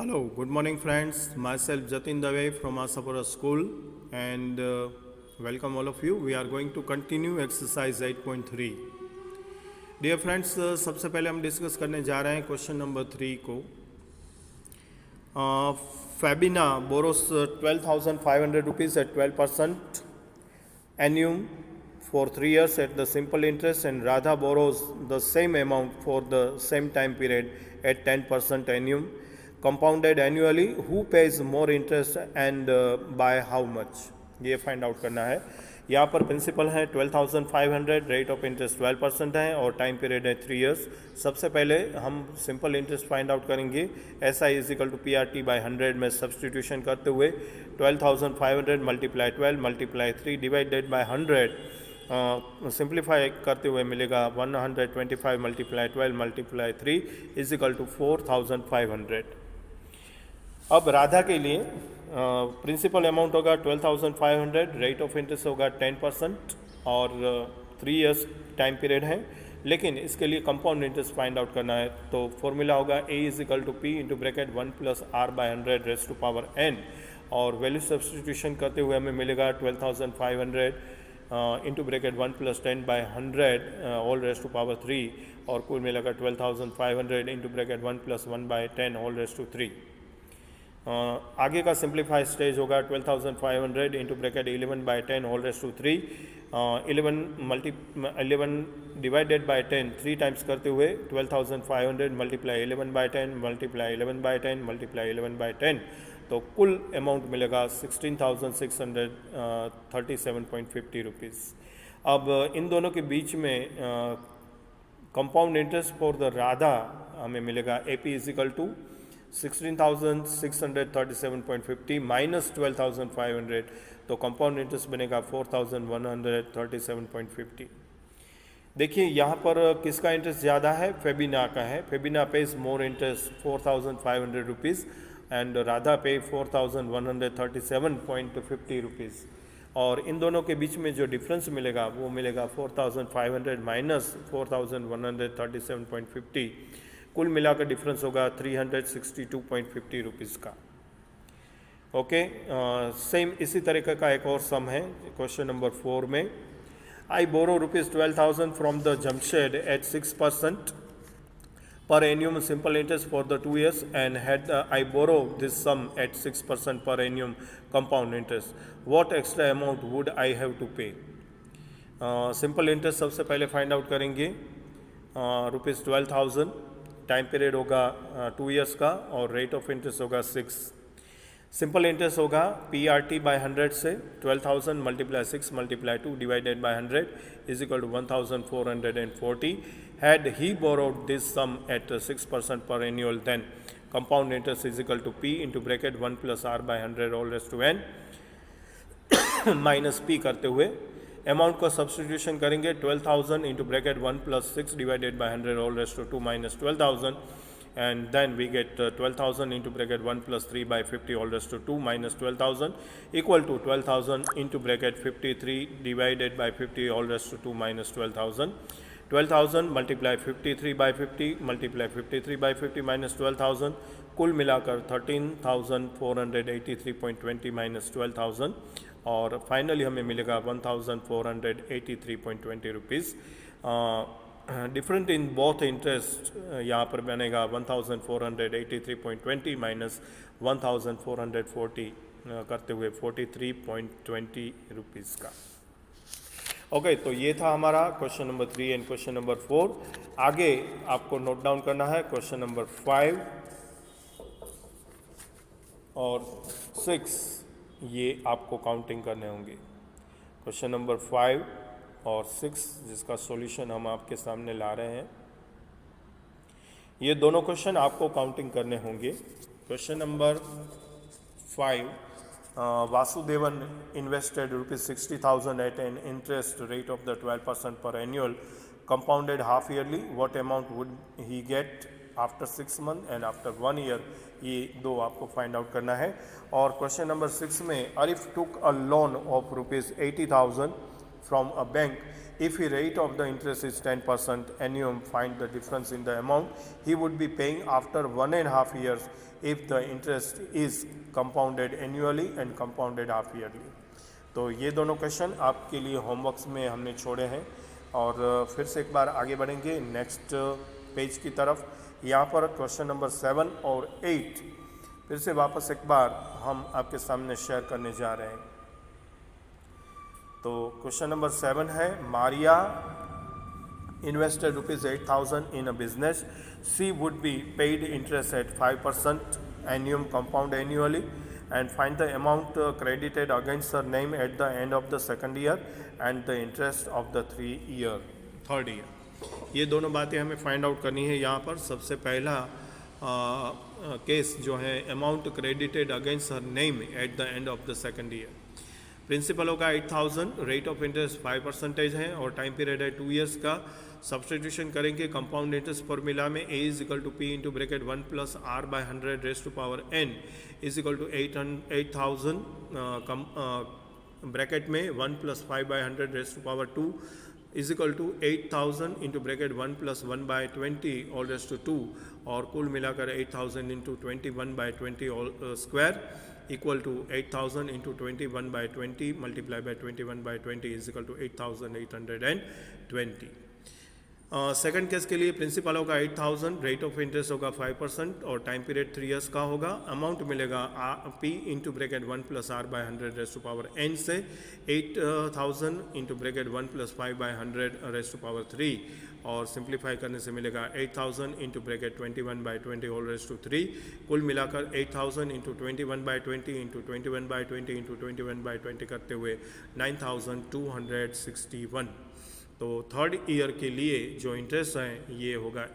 Hello, good morning, friends. Myself Jatin Dave from Asapura School, and welcome all of you. We are going to continue exercise 8.3. Dear friends, सबसे पहले हम discuss करने जा रहे हैं question number 3 को. Fabina borrows 12,500 rupees at 12% annum for 3 years at the simple interest, and Radha borrows the same amount for the same time period at 10% annum compounded annually. Who pays more interest and by how much? ये find out करना है. यहाँ पर principal है 12,500, rate of interest 12% है और time period है 3 years. सबसे पहले हम सिंपल इंटरेस्ट फाइंड आउट करेंगे. SI is equal to PRT by 100 में सब्सटीट्यूशन करते हुए 12,500 multiply 12 multiply 3 divided by 100 simplify करते हुए मिलेगा 125 multiply 12 multiply 3 is equal to 4,500. अब राधा के लिए प्रिंसिपल अमाउंट होगा 12,500, रेट ऑफ इंटरेस्ट होगा 10% और 3 इयर्स टाइम पीरियड है. लेकिन इसके लिए कंपाउंड इंटरेस्ट फाइंड आउट करना है तो फॉर्मूला होगा A is equal to P into bracket 1 plus R by 100 raised to power N, और वैल्यू सब्सटीट्यूशन करते हुए हमें मिलेगा 12,500 into bracket 1 plus 10 by 100 all raised to power 3, और कुल मिलेगा 12,500 into bracket 1 plus 1 by 10 all raised to 3. आगे का सिंप्लीफाई स्टेज होगा 12,500 into bracket 11 by 10 whole raised to 3. 11 divided by 10 3 times करते हुए 12,500 multiply 11 by 10 multiply 11 by 10 multiply 11 by 10, तो कुल अमाउंट मिलेगा 16,637.50 रुपीज़. अब इन दोनों के बीच में compound interest for the Radha हमें मिलेगा AP is equal to 16,637.50 minus 12,500, तो कंपाउंड इंटरेस्ट बनेगा 4,137.50. देखिए यहाँ पर किसका इंटरेस्ट ज़्यादा है? फेबिना का है. Febina page more interest 4,500 rupees and Radha पे 4,137.50 रुपीज़. और इन दोनों के बीच में जो डिफरेंस मिलेगा वो मिलेगा 4,500 माइनस 4,137.50. कुल मिलाकर डिफरेंस होगा 362.50 रुपीज़ का. ओके, सेम इसी तरीके का एक और सम है क्वेश्चन नंबर 4 में. I borrow rupees 12,000 from the Jamshed at 6% per annum simple interest for the 2 years and had I borrow this sum at 6% per annum compound interest. What extra amount would I have to pay? Simple interest सबसे पहले find out करेंगे. Rupees 12,000, time period होगा 2 years का और rate of interest होगा 6. Simple interest होगा PRT by 100 से 12,000 multiply 6 multiply 2 divided by 100 is equal to 1,440. Had he borrowed this sum at 6% per annual, then compound interest is equal to P into bracket 1 plus R by 100 all raised to N minus P करते हुए amount को substitution करेंगे 12,000 into bracket 1 plus 6 divided by 100 all raised to 2 minus 12,000, and then we get 12,000 into bracket 1 plus 3 by 50 all raised to 2 minus 12,000 equal to 12,000 into bracket 53 divided by 50 all raised to 2 minus 12,000. 12,000 multiply 53 by 50 multiply 53 by 50 minus 12,000, कुल मिलाकर 13,483.20 minus 12,000, और finally हमें मिलेगा 1,483.20 rupees. Different in both interest यहाँ पर बनेगा 1,483.20 minus 1,440 करते हुए 43.20 रुपीज़ का. ओके, तो ये था हमारा question number 3 and question number 4. आगे आपको नोट डाउन करना है क्वेश्चन नंबर 5 और 6, ये आपको काउंटिंग करने होंगे. क्वेश्चन नंबर 5 और 6 जिसका सॉल्यूशन हम आपके सामने ला रहे हैं. ये दोनों क्वेश्चन आपको काउंटिंग करने होंगे. Question number 5, Vasudevan invested ₹60,000 at an interest rate of the 12% per annual compounded half yearly. What amount would he get after 6 months and after 1 year? ये दो आपको फाइंड आउट करना है. और क्वेश्चन नंबर 6 में अरिफ टुक अ loan of ₹80,000 from a bank. If the rate of the interest is 10% annum, find the difference in the amount he would be paying after 1.5 years if the interest is compounded annually and compounded half yearly. तो ये दोनों question आपके लिए homeworks में हमने छोड़े हैं और फिर से एक बार आगे बढ़ेंगे नेक्स्ट पेज की तरफ। यहाँ पर क्वेश्चन नंबर 7 और 8 फिर से वापस एक बार हम आपके सामने शेयर करने जा रहे हैं। तो क्वेश्चन नंबर 7 है, Maria invested ₹8,000 in a business. She would be paid interest at 5% annum compound annually and find the amount credited against her name at the end of the second year and the interest of the third year. ये दोनों बातें हमें find out करनी है। यहाँ पर सबसे पहला केस जो है, amount credited against her name at the end of the second year. Principal होगा 8,000, रेट ऑफ इंटरेस्ट 5% है और टाइम पीरियड है 2 ईयर्स का। सब्सटीट्यूशन करेंगे कंपाउंड इंटरेस्ट फॉर्मूला में, A = P into bracket 1 + R/100 raised to power n = 8,000 bracket में 1 + 5/100 raised to power 2 = 8,000 into bracket 1 + 1/20 all raised to 2 और कुल मिलाकर 8,000 into 21/20 all square equal to 8,000 into 21/20 multiplied by 21/20 is equal to 8,820। Second case के लिए principal होगा 8,000, rate of interest होगा 5% और time period 3 years का होगा। अमाउंट मिलेगा P into bracket 1 + R/100 raised to power n से 8,000 into bracket 1 + 5/100 raised to power 3 और सिंप्लीफाई करने से मिलेगा 8,000 into bracket 21/20 whole raised to 3। कुल मिलाकर 8,000 इंटू 21/20 इंटू 21/20 इंटू 21/20 करते हुए 9,261। तो थर्ड ईयर के लिए जो इंटरेस्ट है ये होगा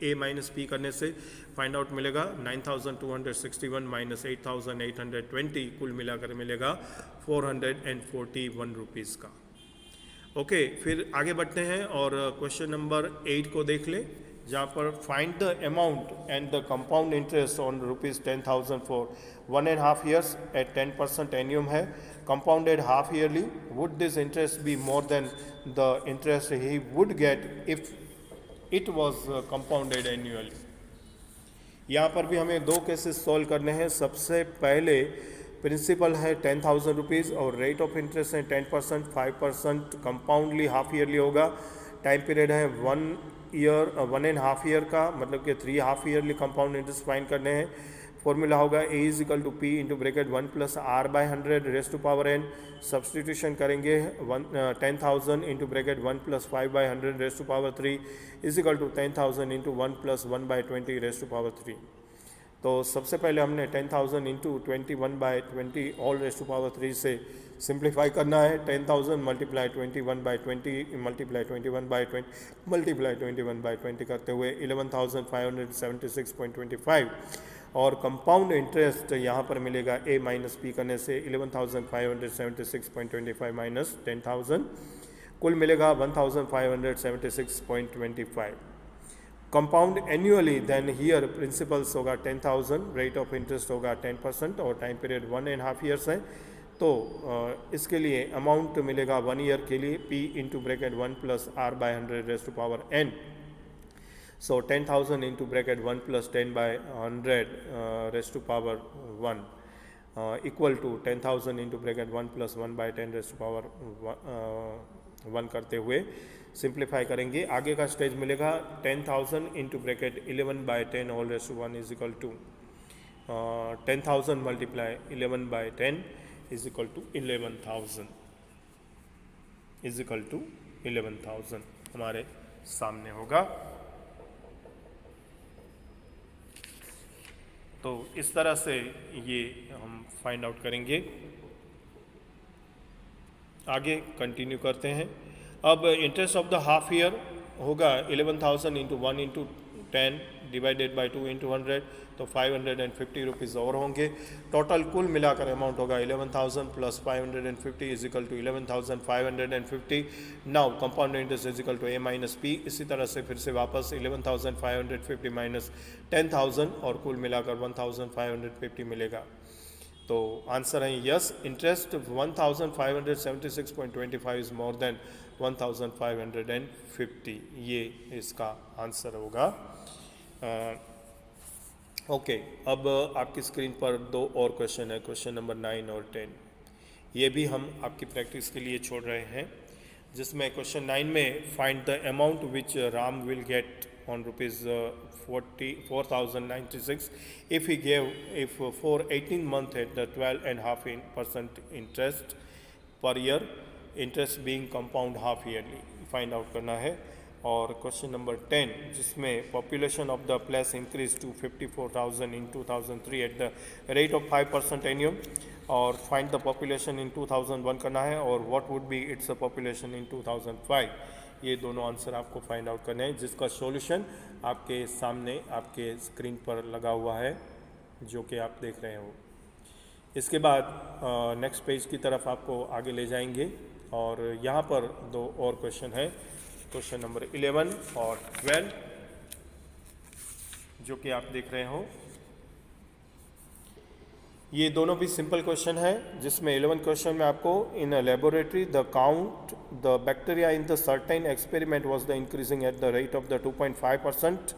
A माइनस P करने से फाइंड आउट मिलेगा 9,261 माइनस 8,820, कुल मिलाकर मिलेगा 441 रुपीज़ का। ओके, फिर आगे बढ़ते हैं और क्वेश्चन नंबर 8 को देख लें, जहाँ पर find the amount and the compound interest on ₹10,000 for 1.5 years at 10% annum है, compounded half yearly. Would this interest be more than the interest he would get if it was compounded annually? यहाँ पर भी हमें 2 cases solve करने हैं। सबसे पहले principal है 10,000 रुपीज़ और रेट ऑफ इंटरेस्ट है 10%, 5% कंपाउंडली हाफ ईयरली होगा। टाइम पीरियड है 1.5 ईयर का, मतलब कि 3 half yearly compound interest find करने हैं। फॉर्मूला होगा A = P into bracket 1 + R/100 raised to power n। Substitution करेंगे 10,000 into bracket 1 + 5/100 raised to power 3 = 10,000 into 1 + 1/20 raised to power 3। तो सबसे पहले हमने 10,000 into 21/20 all raised to power 3 से सिंप्लीफाई करना है। 10,000 मल्टीप्लाई 21/20 मल्टीप्लाई 21/20 मल्टीप्लाई 21/20 करते हुए 11,576.25 और कंपाउंड इंटरेस्ट यहाँ पर मिलेगा A माइनस P करने से 11,576.25 माइनस 10,000, कुल मिलेगा 1,576.25। Compound annually, then here principals होगा 10,000, रेट ऑफ इंटरेस्ट होगा 10% और टाइम पीरियड 1.5 ईयर्स है। तो इसके लिए अमाउंट मिलेगा 1 ईयर के लिए P into bracket 1 + R/100 raised to power n। So 10,000 into bracket 1 + 10/100 raised to power 1 equal to 10,000 into bracket 1 + 1/10 raised to power 1 करते हुए सिंप्लीफाई करेंगे। आगे का स्टेज मिलेगा 10,000 into bracket 11/10 whole raised to 1 is equal to 10,000 multiply 11/10 is equal to 11,000 हमारे सामने होगा। तो इस तरह से ये हम फाइंड आउट करेंगे। आगे कंटिन्यू करते हैं। अब interest of the half year होगा 11,000 into 1 into 10 divided by 2 into 100, तो 550 रुपीज़ और होंगे। टोटल कुल मिलाकर अमाउंट होगा 11,000 + 550 is equal to 11,550। Now compound interest is equal to A minus P। इसी तरह से फिर से वापस 11,550 माइनस 10,000 और कुल मिलाकर 1,550 मिलेगा। तो आंसर है yes, interest 1576.25 is more than 1550, ये इसका आंसर होगा। ओके, अब आपकी स्क्रीन पर दो और क्वेश्चन है, क्वेश्चन नंबर 9 और 10। ये भी हम आपकी प्रैक्टिस के लिए छोड़ रहे हैं, जिसमें क्वेश्चन 9 में find the amount which Ram will get on rupees 4,096 if for 18 months at the 12.5% interest per year, interest being compound half yearly, find out करना है। और क्वेश्चन नंबर 10 जिसमें population of the place increase to 54,000 in 2003 at the rate of 5% annum, और find the population in 2001 करना है, और what would be its population in 2005। ये दोनों आंसर आपको फाइंड आउट करने हैं, जिसका सॉल्यूशन आपके सामने आपके स्क्रीन पर लगा हुआ है, जो कि आप देख रहे हो। इसके बाद नेक्स्ट पेज की तरफ आपको आगे ले जाएंगे, और यहाँ पर दो और क्वेश्चन है, क्वेश्चन नंबर 11 और 12, जो कि आप देख रहे हो। ये दोनों भी सिंपल क्वेश्चन है, जिसमें 11 क्वेश्चन में आपको in a laboratory the count the bacteria in the certain experiment was the increasing at the rate of the 2.5%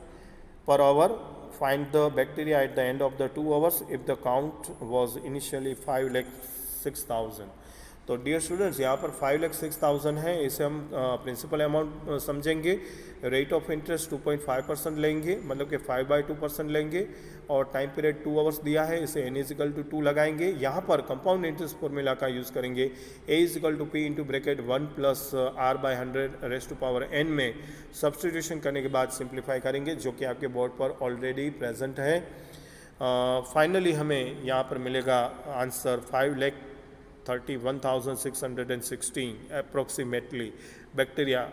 per hour, find the bacteria at the end of the 2 hours if the count was initially 5,06,000। तो dear students, यहाँ पर 5,06,000 है, इसे हम principal amount समझेंगे। Rate of interest 2.5% लेंगे, मतलब कि 5/2% लेंगे, और टाइम पीरियड 2 आवर्स दिया है, इसे n = 2 लगाएंगे। यहाँ पर कंपाउंड इंटरेस्ट फॉर्मूला का यूज़ करेंगे, a = p × ब्रैकेट 1 + r/100n में सब्सटीट्यूशन करने के बाद सिंप्लीफाई करेंगे, जो कि आपके बोर्ड पर ऑलरेडी प्रेजेंट है। फाइनली हमें यहाँ पर मिलेगा answer 5,31,616 approximately bacteria.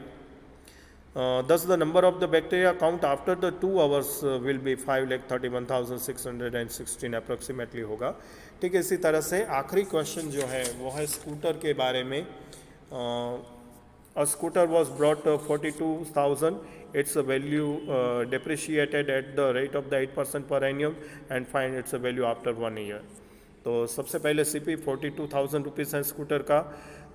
Thus the number of the bacteria count after the 2 hours will be 5,31,616 approximately होगा। ठीक है, इसी तरह से आखिरी क्वेश्चन जो है वो है स्कूटर के बारे में। A scooter was brought 42,000, its value depreciated at the rate of the 8% per annum and find its value after 1 year। तो सबसे पहले CP 42,000 रुपीज़ है स्कूटर का,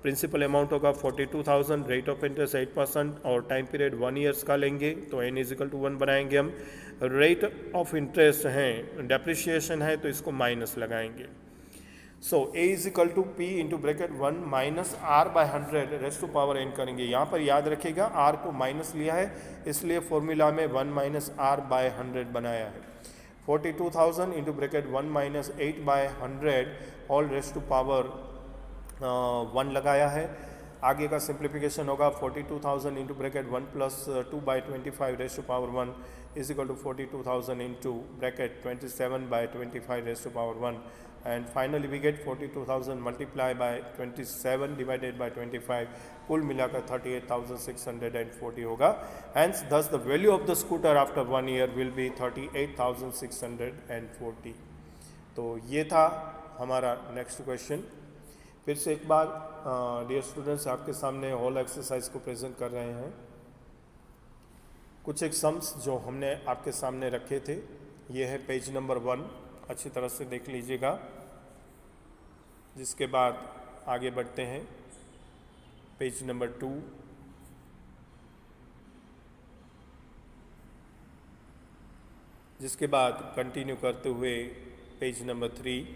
प्रिंसिपल अमाउंट होगा 42,000, रेट ऑफ इंटरेस्ट 8% और टाइम पीरियड 1 ईयर्स का लेंगे, तो n = 1 बनाएंगे हम। रेट ऑफ इंटरेस्ट है, डेप्रिशिएशन है, तो इसको माइनस लगाएंगे। सो a = p × ब्रैकेट 1 - r/100n करेंगे। यहाँ पर याद रखिएगा r को माइनस लिया है, इसलिए फॉर्मूला में 1 - r/100 बनाया है। 42,000 × bracket 1 - 8/100 whole raised to power 1 लगाया है। आगे का सिंप्लीफिकेशन होगा 42,000 × bracket 1 + 2/25 raised to power 1 = 42,000 × bracket 27/25 raised to power 1, and finally we get 42,000 multiplied by 27 divided by 25, कुल मिलाकर 38,640 होगा। Hence thus the value of the scooter after 1 year will be 38,640। तो ये था हमारा नेक्स्ट क्वेश्चन। फिर से एक बार डियर स्टूडेंट्स, आपके सामने होल एक्सरसाइज को प्रेजेंट कर रहे हैं। कुछ एक सम्स जो हमने आपके सामने रखे थे, ये है पेज नंबर 1, अच्छी तरह से देख लीजिएगा। जिसके बाद आगे बढ़ते हैं पेज नंबर 2, जिसके बाद कंटिन्यू करते हुए पेज नंबर 3।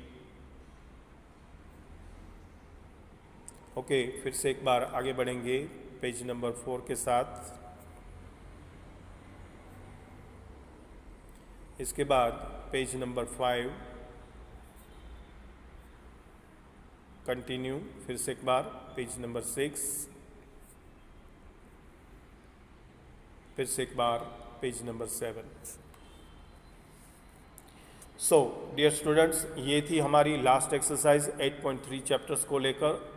ओके, फिर से एक बार आगे बढ़ेंगे पेज नंबर 4 के साथ। इसके बाद पेज नंबर 5 कंटिन्यू, फिर से एक बार पेज नंबर 6, फिर से एक बार page number 7। So dear students, ये थी हमारी लास्ट एक्सरसाइज 8.3 चैप्टर्स को लेकर।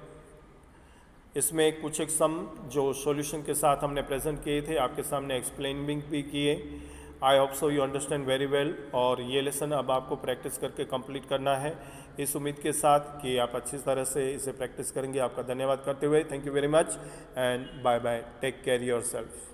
इसमें कुछ एक सम जो सॉल्यूशन के साथ हमने प्रेजेंट किए थे, आपके सामने एक्सप्लेनिंग भी किए। I hope so you understand very well. और ये लेसन अब आपको प्रैक्टिस करके कंप्लीट करना है, इस उम्मीद के साथ कि आप अच्छी तरह से इसे प्रैक्टिस करेंगे। आपका धन्यवाद करते हुए thank you very much and bye bye, take care yourself.